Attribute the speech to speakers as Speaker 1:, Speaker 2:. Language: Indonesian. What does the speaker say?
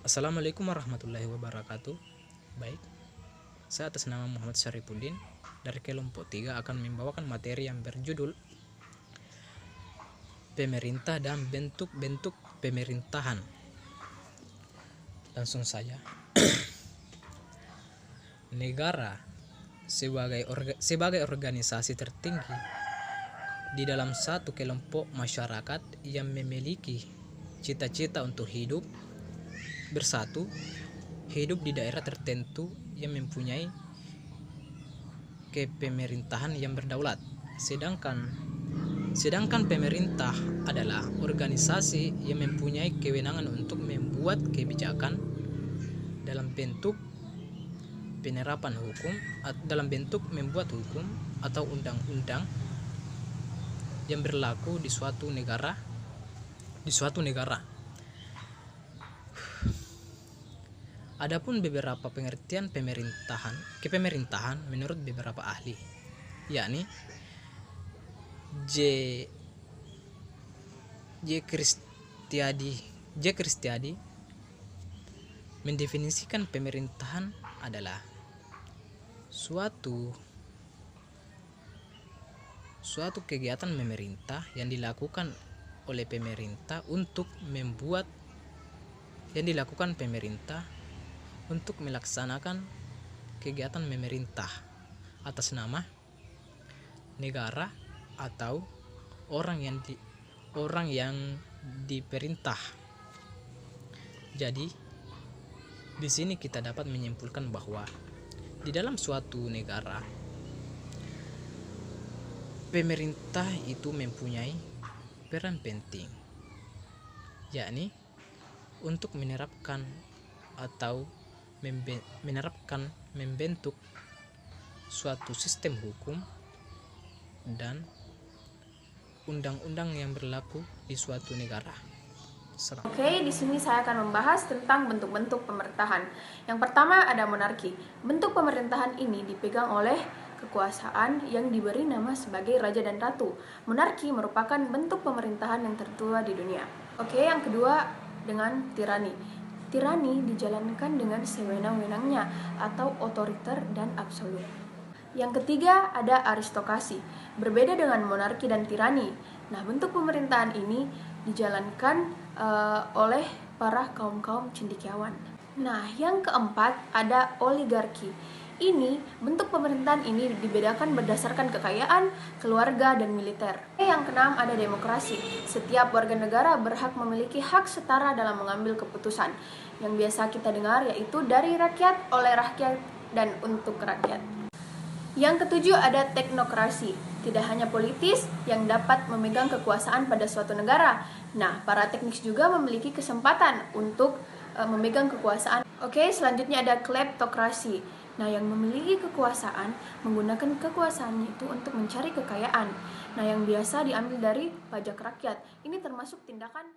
Speaker 1: Assalamualaikum warahmatullahi wabarakatuh. Baik, saya atas nama Muhammad Syarifuddin dari kelompok 3 akan membawakan materi yang berjudul Pemerintah dan bentuk-bentuk pemerintahan. Langsung saja. Negara sebagai organisasi tertinggi di dalam satu kelompok masyarakat yang memiliki cita-cita untuk hidup bersatu, hidup di daerah tertentu yang mempunyai kepemerintahan yang berdaulat. Sedangkan pemerintah adalah organisasi yang mempunyai kewenangan untuk membuat kebijakan dalam bentuk penerapan hukum, dalam bentuk membuat hukum atau undang-undang yang berlaku di suatu negara. Adapun beberapa pengertian kepemerintahan menurut beberapa ahli, yakni J. Christiadi mendefinisikan pemerintahan adalah suatu kegiatan pemerintah yang dilakukan untuk melaksanakan kegiatan pemerintah atas nama negara atau orang yang diperintah. Jadi di sini kita dapat menyimpulkan bahwa di dalam suatu negara pemerintah itu mempunyai peran penting, yakni untuk membentuk suatu sistem hukum dan undang-undang yang berlaku di suatu negara.
Speaker 2: Oke, di sini saya akan membahas tentang bentuk-bentuk pemerintahan. Yang pertama ada monarki. Bentuk pemerintahan ini dipegang oleh kekuasaan yang diberi nama sebagai raja dan ratu. Monarki merupakan bentuk pemerintahan yang tertua di dunia. Oke, yang kedua dengan tirani. Tirani dijalankan dengan sewenang-wenangnya atau otoriter dan absolut. Yang ketiga ada aristokrasi. Berbeda dengan monarki dan tirani. Nah, bentuk pemerintahan ini dijalankan oleh para kaum-kaum cendekiawan. Nah, yang keempat ada oligarki. Bentuk pemerintahan ini dibedakan berdasarkan kekayaan, keluarga, dan militer. Yang keenam ada demokrasi. Setiap warga negara berhak memiliki hak setara dalam mengambil keputusan. Yang biasa kita dengar yaitu dari rakyat, oleh rakyat, dan untuk rakyat. Yang ketujuh ada teknokrasi. Tidak hanya politis yang dapat memegang kekuasaan pada suatu negara. Nah, para teknis juga memiliki kesempatan untuk memegang kekuasaan. Oke, selanjutnya ada kleptokrasi. Nah, yang memiliki kekuasaan menggunakan kekuasaannya itu untuk mencari kekayaan. Nah, yang biasa diambil dari pajak rakyat. Ini termasuk tindakan